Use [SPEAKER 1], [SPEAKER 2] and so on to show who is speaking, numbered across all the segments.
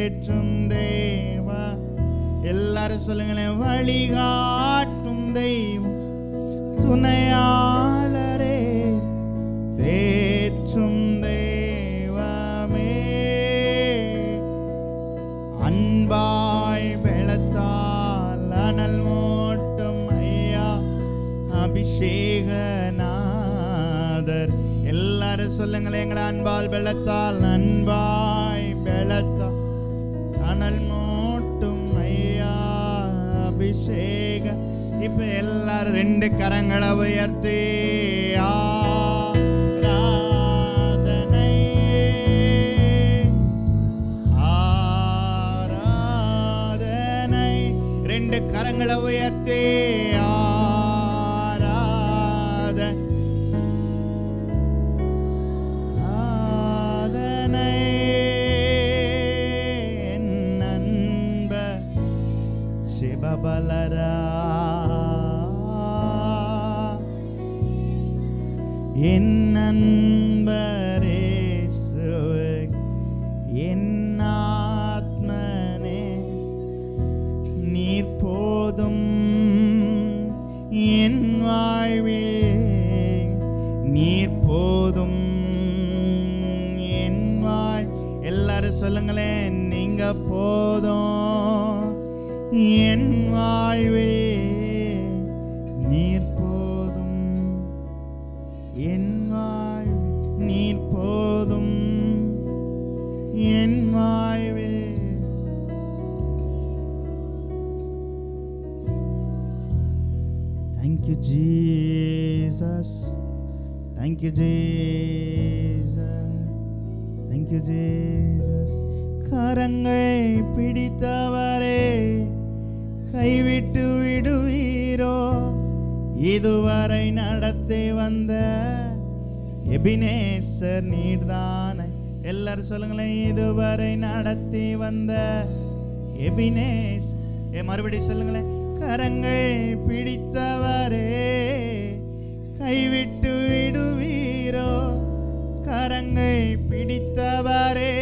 [SPEAKER 1] தேற்றும் தேவா. எல்லாரும் சொல்லுங்களேன், வழிகாட்டும் தெய்வம், துணையாளரே, தேற்றும் தெய்வமே, அன்பாய் பெலத்தால் அனல் மூட்டும் ஐயா அபிஷேகநாதர். எல்லாரும் சொல்லுங்களேன், எங்களை அன்பால் பெலத்தால், அன்பாய் பெலத்தால் அனல் மூட்டும் ஐயா அபிஷேக. இப்ப எல்லாரும் 2 கரங்களை உயர்த்தி ஆராதனை ஆராதனை, 2 கரங்களை உயர்த்தி ஆராதனை. என் அன்ப சிவபலரா, என் அன்பரேசுவே, என் ஆத்மனே, நீர் போதும் என் வாழ்வில், நீர் போதும் என் வாழ். எல்லாரும் சொல்லுங்களேன், நீங்க போதும் என் வாழ்வில், நீர் போதும் என் வாழ், நீர் போதும் என் வாழ்வில். Thank you Jesus, thank you Jesus, thank you Jesus. கரங்கள் பிடித்தவரே, கைவிட்டு விடுவீரோ, இதுவரை நடத்தி வந்த எபினேசர் நீர்தான. எல்லாரும் சொல்லுங்களேன், இதுவரை நடத்தி வந்த எபினேஸ். மறுபடியும் சொல்லுங்களேன், கரங்கள் பிடித்தவரே, கைவிட்டு விடுவீரோ, கரங்கள் பிடித்தவரே,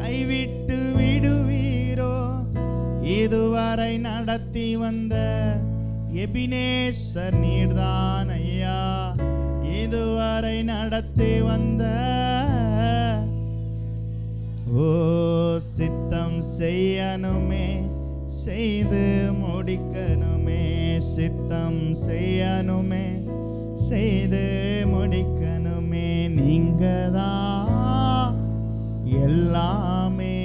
[SPEAKER 1] கைவிட்டு விடுவீரோ, இதுவரை நடத்தி வந்த எபினேசர் நீர்தான் ஐயா, இதுவரை நடத்தி வந்த. ஓ சித்தம் செய்யணுமே, செய்து முடிக்கணுமே, சித்தம் செய்யணுமே, செய்து முடிக்கணுமே, நீங்கதான் எல்லாமே,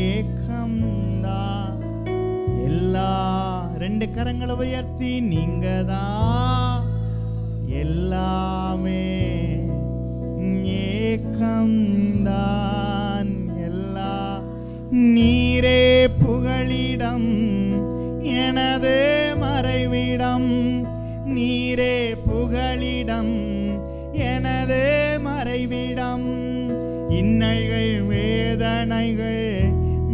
[SPEAKER 1] ஏக்கம்தான் எல்லா. 2 கரங்களை உயர்த்தி, நீங்கதான் எல்லாமே, ஏக்கம்தான் எல்லா. நீரே புகழிடம், எனது மறைவிடம், நீரே புகழிடம், எனது மறைவிடம். இன்னல்கள் வேதனைகள்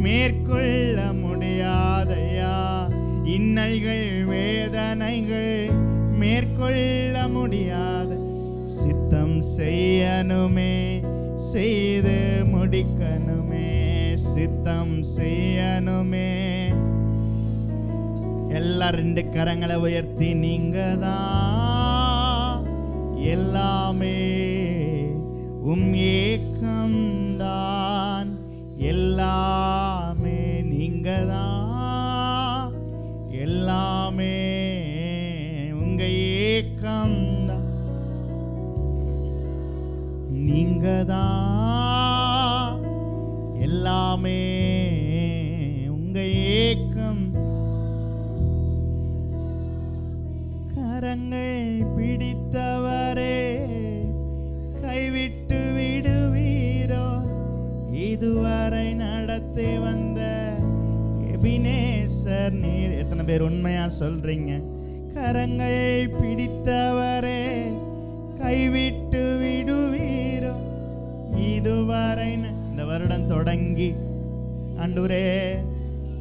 [SPEAKER 1] மேற்கொள்ள முடியாதையா, இன்னல்கள் வேதனைகள் மேற்கொள்ள முடியாத. சித்தம் செய்யணுமே, செய்து முடிக்கணுமே, சித்தம் செய்யணுமே. எல்லா 2 கரங்களை உயர்த்தி, நீங்கதான் எல்லாமே, ஏக்கம்தான் எல்லாமே, நீங்கதான் எல்லாமே, உங்க ஏக்கம்தான், நீங்கதான் எல்லாமே, உங்க ஏக்கம். கரங்கள் பிடித்தவரே, கைவிட்டு விடுவீரோ, இதுவரை நடத்தி வந்த எபினேசர் நீர். எத்தனை பேர் உண்மையா சொல்றீங்க? கரங்கள் பிடித்தவரே, கைவிட்டு விடுவீரோ, இதுவரை. இந்த வருடம் தொடங்கி ஆண்டவரே,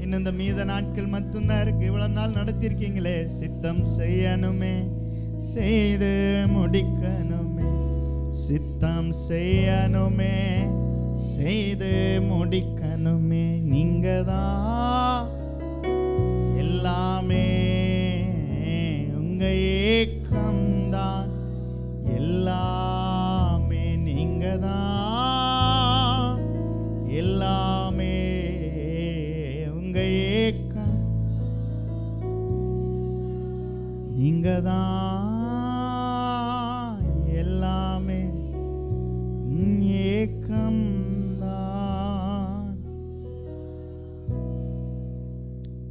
[SPEAKER 1] இன்னும் இந்த மீத நாட்கள் மட்டும்தான் இருக்கு, இவ்வளவு நாள் நடத்திருக்கீங்களே, சித்தம் செய்யணுமே, செய்து முடிக்கணுமே, சித்தம் செய்யணுமே, செய்து முடிக்கணுமே. நீங்க தான் எல்லாமே, உங்க ஏக்கம்தான் எல்லாமே. நீங்க தான் எல்லாமே, உங்க ஏக்கம். நீங்க தான் எல்லாமே, ஏக்கம் தான்.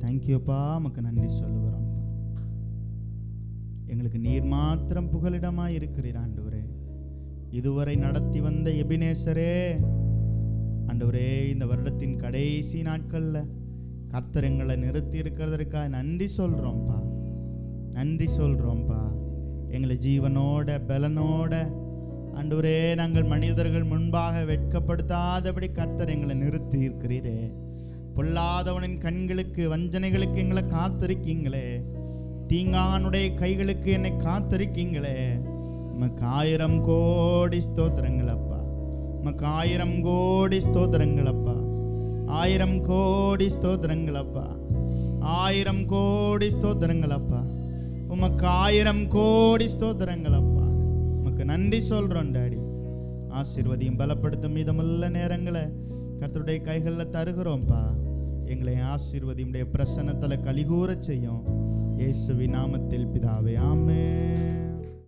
[SPEAKER 1] தேங்க்யூப்பா, உமக்கு நன்றி சொல்லுகிறோம். எங்களுக்கு நீர் மாத்திரம் புகலிடமாய் இருக்கிறீர் ஆண்டவரே. இதுவரை நடத்தி வந்த எபினேசரே ஆண்டவரே, இந்த வருடத்தின் கடைசி நாட்கள்ல கர்த்தர் எங்களை நிறுத்தி இருக்கிறதற்காக நன்றி சொல்றோம்ப்பா, நன்றி சொல்றோம்ப்பா. எங்களை ஜீவனோட பலனோட ஆண்டவரே நாங்கள் மனிதர்கள் முன்பாக வெட்கப்படுத்தாதபடி கர்த்தர் எங்களை நிறுத்தி இருக்கிறீரே. பொல்லாதவனின் கண்களுக்கு வஞ்சனைகளுக்கு எங்களை காத்திருக்கீங்களே, தீங்கானுடைய கைகளுக்கு என்னை காத்திருக்கீங்களே. உமக்கு 1000 கோடி ஸ்தோத்திரங்கள் அப்பா, உமக்கு 1000 கோடி ஸ்தோத்திரங்கள் அப்பா, 1000 கோடி ஸ்தோத்திரங்கள் அப்பா, 1000 கோடி ஸ்தோத்திரங்கள் அப்பா, உமக்கு 1000 கோடி ஸ்தோத்திரங்கள் அப்பா. உமக்கு நன்றி சொல்றோம் டாடி. ஆசீர்வதியும் பலப்படுத்தும் மீதமுள்ள நேரங்களை கர்த்தருடைய கைகளில் தருகிறோம்ப்பா. எங்களை ஆசீர்வதியும் பிரசன்னத்தில் கலிகூற செய்யும். இயேசுவின் நாமத்தில் பிதாவே, ஆமென்.